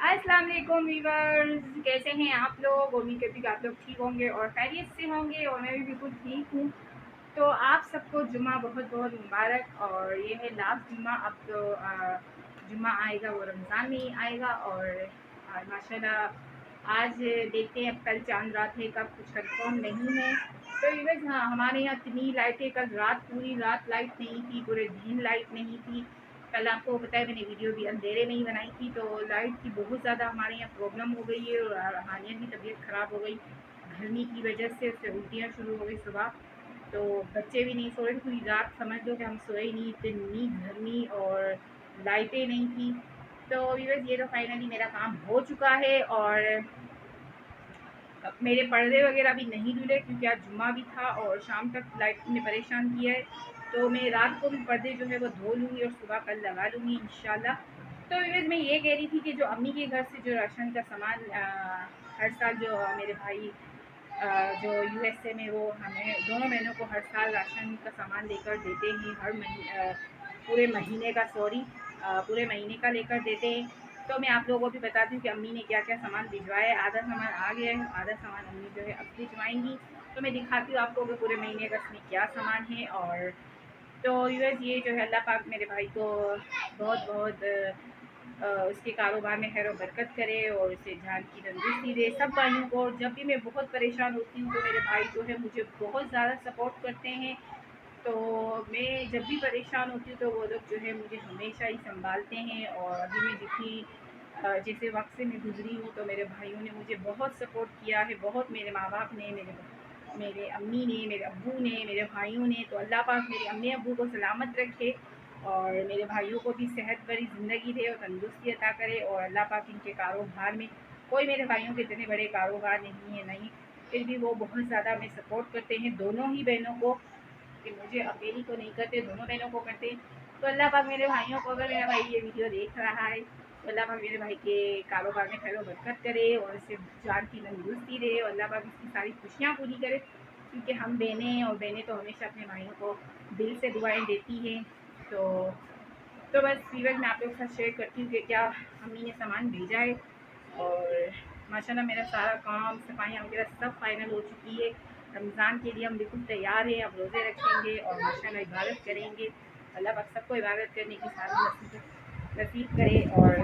अस्सलाम वालेकुम वीवर्स, कैसे हैं आप लोग। उम्मीद करती हूँ कि आप लोग ठीक होंगे और खैरियत से होंगे और मैं भी बिल्कुल ठीक हूँ। तो आप सबको जुम्मा बहुत बहुत मुबारक। और ये है लास्ट जुम्मा। अब तो जुम्मा आएगा वो रमज़ान में ही आएगा। और माशाल्लाह आज देखते हैं, अब कल चांद रात है, कब कुछ कंफर्म नहीं है। तो वीवर्स, हाँ, हमारे यहाँ इतनी लाइटें, कल रात पूरी रात लाइट नहीं थी, पूरे दिन लाइट नहीं थी। कल आपको पता है मैंने वीडियो भी अंधेरे में ही बनाई थी। तो लाइट की बहुत ज़्यादा हमारे यहाँ प्रॉब्लम हो गई है और हानिया की तबीयत ख़राब हो गई गर्मी की वजह से। उससे उल्टियाँ शुरू हो गई सुबह। तो बच्चे भी नहीं सो रहे थे पूरी रात, समझ लो कि हम सोए ही नहीं, इतनी गर्मी और लाइटें नहीं थी। तो बस ये तो फाइनली मेरा काम हो चुका है। और मेरे पर्दे वगैरह भी नहीं धुले क्योंकि आज जुम्मा भी था और शाम तक लाइट ने परेशान किया है। तो मैं रात को भी पर्दे जो है वो धो लूँगी और सुबह कल लगा लूँगी इंशाल्लाह। तो विवेक, मैं ये कह रही थी कि जो अम्मी के घर से जो राशन का सामान हर साल जो मेरे भाई जो यूएसए में, वो हमें दोनों बहनों को हर साल राशन का सामान लेकर देते हैं। हर महीने, पूरे महीने का, सॉरी, पूरे महीने का लेकर देते हैं। तो मैं आप लोगों को भी बताती हूँ कि अम्मी ने क्या क्या सामान भिजवाया है। आधा सामान आ गया है, आधा सामान अम्मी जो है अब भिजवाएंगी। तो मैं दिखाती हूँ आपको कि पूरे महीने का इसमें क्या सामान है। और तो यूएस, ये जो है अल्लाह पाक मेरे भाई को बहुत बहुत उसके कारोबार में खैर बरकत करे और उसे जान की तंदुरुस्ती दे सब भाइयों को। और जब भी मैं बहुत परेशान होती हूँ तो मेरे भाई जो है मुझे बहुत ज़्यादा सपोर्ट करते हैं। तो मैं जब भी परेशान होती हूँ तो वो लोग जो है मुझे हमेशा ही संभालते हैं। और अभी मैं जितनी जैसे वक्त से मैं गुजरी हूँ तो मेरे भाइयों ने मुझे बहुत सपोर्ट किया है, बहुत। मेरे माँ बाप ने, मेरे अम्मी ने, मेरे अब्बू ने, मेरे भाइयों ने। तो अल्लाह पाक मेरे अम्मी अब्बू को सलामत रखे और मेरे भाइयों को भी सेहत भरी ज़िंदगी दे और तंदुरुस्ती अता करे। और अल्लाह पाक इनके कारोबार में, कोई मेरे भाइयों के इतने बड़े कारोबार नहीं है, नहीं, फिर भी वो बहुत ज़्यादा हमें सपोर्ट करते हैं, दोनों ही बहनों को, कि मुझे अकेली को नहीं करते, दोनों बहनों को करते। तो अल्लाह पाक मेरे भाइयों को, अगर मेरा भाई ये वीडियो देख रहा है तो अल्लाह पाक मेरे भाई के कारोबार में खैर बरकत करे और इसे जान की तंदुरुस्ती दे और अल्लाह पाक इसकी सारी खुशियाँ पूरी करे। क्योंकि हम बहनें, और बहनें तो हमेशा अपने भाइयों को दिल से दुआएं देती हैं। तो बस फीवर मैं आप लोग के साथ शेयर करती हूँ कि क्या अम्मी ने सामान भेजा है। और माशाल्लाह मेरा सारा काम, सफाइयाँ वगैरह सब फाइनल हो चुकी है। रमज़ान के लिए हम बिल्कुल तैयार हैं। अब रोज़े रखेंगे और माशाल्लाह इबादत करेंगे। अल्लाह पाक सबको इबादत करने की सारी नसीब करे। और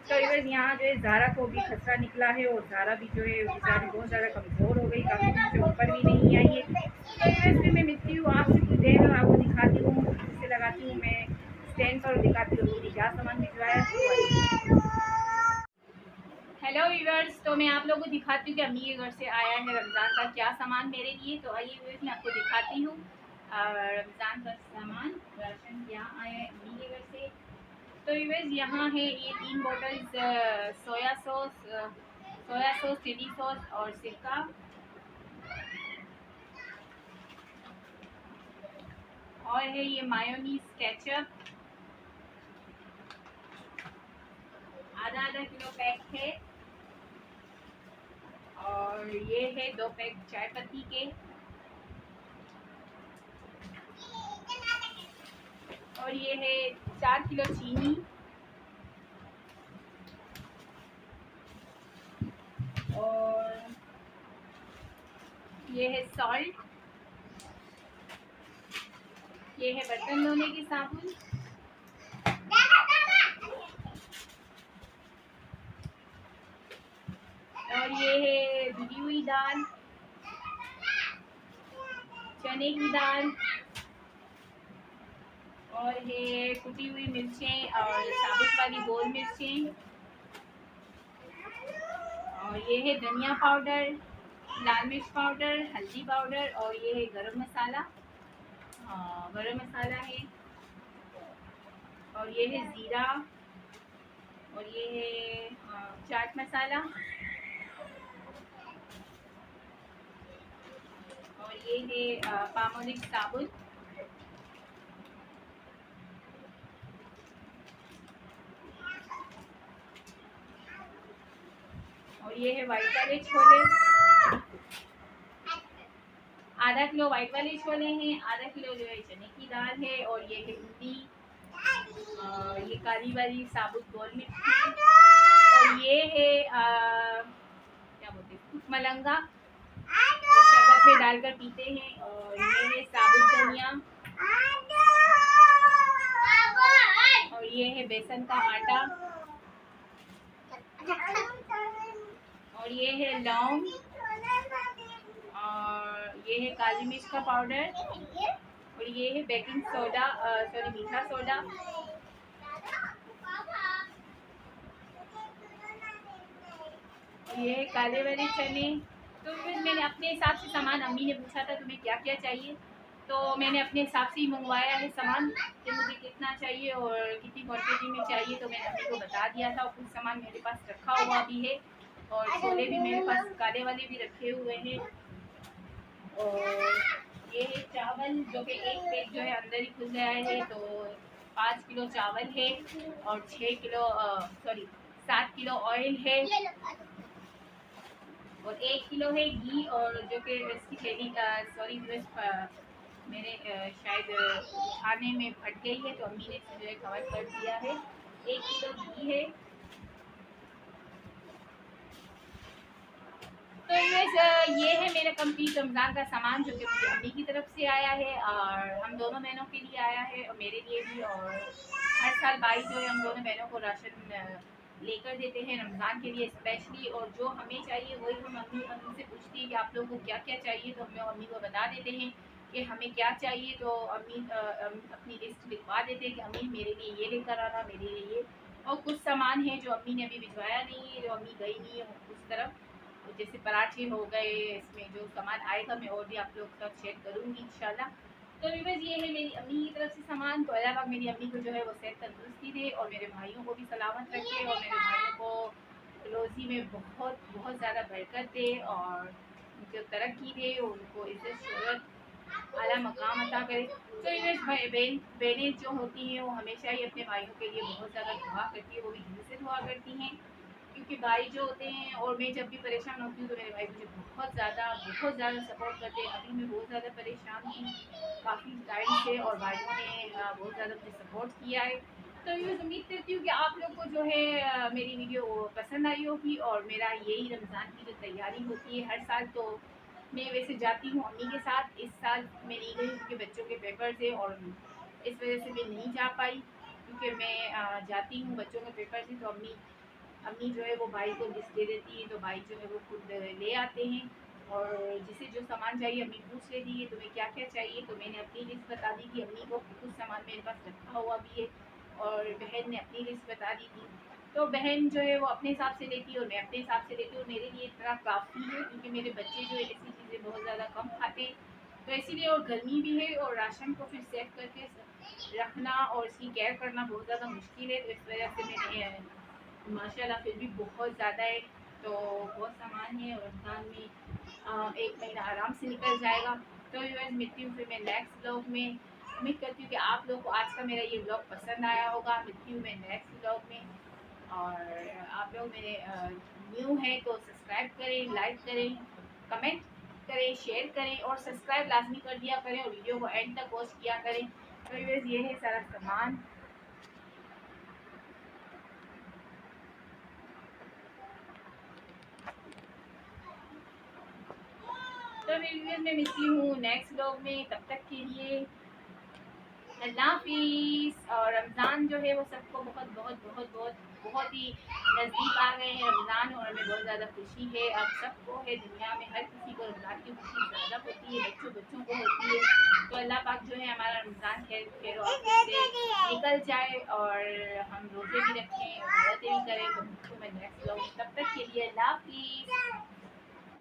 तो इवन यहाँ जो है ज़ारा को भी खतरा निकला है और ज़ारा भी जो है बेचारी बहुत ज़्यादा कमज़ोर हो गई, काफ़ी दिन से ऊपर भी नहीं आई है। तो इवन फिर मैं मिलती हूँ आपसे कुछ देर में, आपको दिखाती हूँ, जिसे लगाती हूँ मैं स्टैंड पर, दिखाती हूँ कि क्या सामान भिजवाया है। हेलो व्यूअर्स, तो मैं आप लोगों को दिखाती हूँ कि अम्मी के घर से आया है रमज़ान का क्या सामान मेरे लिए। तो आइए व्यूअर्स, मैं आपको दिखाती हूँ रमज़ान का सामान, राशन क्या आया है अम्मी के घर से। तो व्यूअर्स, यहाँ है ये 3 bottles soya sauce, chilli sauce और सिरका। और है ये मायोनीज केचप, आधा आधा किलो पैक है। और ये है 2 पैक चाय पत्ती के। और ये है 4 किलो चीनी। और ये है सॉल्ट। ये है बर्तन धोने की साबुन। और ये है धुली हुई दाल, चने की दाल। और है कुटी हुई मिर्चें और साबुत वाली गोल मिर्चें। और ये है धनिया पाउडर, लाल मिर्च पाउडर, हल्दी पाउडर। और ये है गरम मसाला, गरम मसाला है। और ये है ज़ीरा। और ये है चाट मसाला। और ये है पामोलिव साबुत। और ये है वाइट वाले छोले, आधा किलो वाइट वाले छोले हैं, आधा किलो जो है चने की दाल है। और ये है इमली, ये काली वाली साबुत गोल मिर्च है। मलंगा शरबत में डालकर पीते हैं। और ये है साबुत धनिया, और ये है बेसन का आटा, और ये है लौंग, और ये है काली मिर्च का पाउडर, और ये है बेकिंग सोडा, सॉरी मीठा सोडा। ये है काले वाले चने। तो फिर मैंने अपने हिसाब से सामान, अम्मी ने पूछा था तुम्हें क्या क्या चाहिए, तो मैंने अपने हिसाब से ही मंगवाया है सामान कि मुझे कितना चाहिए और कितनी क्वांटिटी में चाहिए। तो मैंने अम्मी को बता दिया था, और कुछ सामान मेरे पास रखा हुआ भी है, और छोले भी मेरे पास काले वाले भी रखे हुए हैं। और ये है चावल, जो कि एक पैक जो है अंदर ही खुल गया है। तो 5 किलो चावल है, और 6 किलो सॉरी 7 किलो ऑयल है, और 1 किलो है घी, और जो कि इसकी थैली सॉरी मेरे शायद खाने में फट गई है, तो अम्मी ने इसे जो है कवर कर दिया है। 1 किलो घी है। तो ये है मेरा कंप्लीट रमज़ान का सामान, जो कि मुझे अम्मी की तरफ से आया है, और हम दोनों बहनों के लिए आया है, और मेरे लिए भी। और हर साल भाई जो है हम दोनों बहनों को राशन लेकर देते हैं रमज़ान के लिए स्पेशली। और जो हमें चाहिए वही हम अम्मी से पूछती हैं कि आप लोगों को क्या क्या चाहिए, तो हम अम्मी को बता देते हैं कि हमें क्या चाहिए। तो अम्मी अपनी लिस्ट लिखवा देते हैं कि अम्मी मेरे लिए ये लेकर आना, मेरे लिए ये। और कुछ सामान है जो अम्मी ने अभी भिजवाया नहीं है, जो अम्मी गई नहीं है उस तरफ, जैसे पराठे हो गए। इसमें जो सामान आएगा मैं और भी आप लोग तक शेयर करूँगी इंशाल्लाह। तो व्यूअर्स ये है मेरी अम्मी की तरफ से सामान। तो अल्लाह पाक मेरी अम्मी को जो है वो सेहत तंदुरुस्ती दे, और मेरे भाइयों को भी सलामत रखे, और मेरे भाइयों को रोज़ी में बहुत बहुत ज़्यादा बरकत दे, और जो तरक्की दे, उनको इज्जत शोहरत आला मकाम अता करे। तो व्यूअर्स बहनें जो होती हैं वो हमेशा ही अपने भाइयों के लिए बहुत ज़्यादा दुआ करती है, वो भी दिल से दुआ करती हैं, क्योंकि भाई जो होते हैं, और मैं जब भी परेशान होती हूँ तो मेरे भाई मुझे बहुत ज़्यादा सपोर्ट करते हैं। अभी मैं बहुत ज़्यादा परेशान हूँ काफ़ी टाइम से, और भाइयों ने बहुत ज़्यादा मुझे सपोर्ट किया है। तो ये उम्मीद करती हूँ कि आप लोग को जो है मेरी वीडियो पसंद आई होगी। और मेरा यही रमज़ान की जो तैयारी होती है हर साल, तो मैं वैसे जाती हूँ अम्मी के साथ। इस साल मैं नहीं गई क्योंकि बच्चों के पेपर थे, और इस वजह से मैं नहीं जा पाई, क्योंकि मैं जाती हूँ बच्चों के पेपर से। तो अम्मी जो है वो भाई को लिस्ट दे देती है, तो भाई जो है वो खुद ले आते हैं, और जिसे जो सामान चाहिए अम्मी पूछ लेती है तुम्हें क्या क्या चाहिए। तो मैंने अपनी लिस्ट बता दी थी अम्मी को, कुछ सामान मेरे पास रखा हुआ भी है, और बहन ने अपनी लिस्ट बता दी थी। तो बहन जो है वो अपने हिसाब से लेती है, और मैं अपने हिसाब से लेती हूँ। मेरे लिए इतना काफ़ी है, क्योंकि मेरे बच्चे जो है ऐसी चीज़ें बहुत ज़्यादा कम खाते हैं, तो इसीलिए। और गर्मी भी है, और राशन को फिर सेव करके रखना और इसकी केयर करना बहुत ज़्यादा मुश्किल है। तो इस वजह से मैंने माशाल्लाह फिर भी बहुत ज़्यादा है, तो बहुत सामान है, और रमज़ान में 1 महीना आराम से निकल जाएगा। तो व्यूअर्स मिलती हूँ फिर मैं नेक्स्ट ब्लॉग में। उम्मीद करती हूँ कि आप लोग को आज का मेरा ये ब्लॉग पसंद आया होगा। मिलती हूँ मैं नेक्स्ट ब्लॉग में, और आप लोग मेरे न्यू हैं तो सब्सक्राइब करें, लाइक करें, कमेंट करें, शेयर करें, और सब्सक्राइब लाजमी कर दिया करें, और वीडियो को एंड तक वॉच किया करें। तो व्यूअर्स ये है सारा सामान। तो मैं मिलती हूँ नेक्स्ट ब्लॉग में, तब तक के लिए अल्लाह हाफिज़। और रमज़ान जो है वो सबको बहुत बहुत बहुत बहुत बहुत ही नज़दीक आ गए हैं रमज़ान, और हमें बहुत ज़्यादा खुशी है। अब सबको है, दुनिया में हर किसी को रमज़ान की खुशी ज़्यादा होती है, बच्चों को होती है। तो अल्लाह पाक जो है हमारा रमज़ान खैर से निकल जाए, और हम रोज़े भी रखें और इबादतें भी करें। तो मैं नेक्स्ट ब्लॉग में, तब तक के लिए अल्लाह हाफिज़।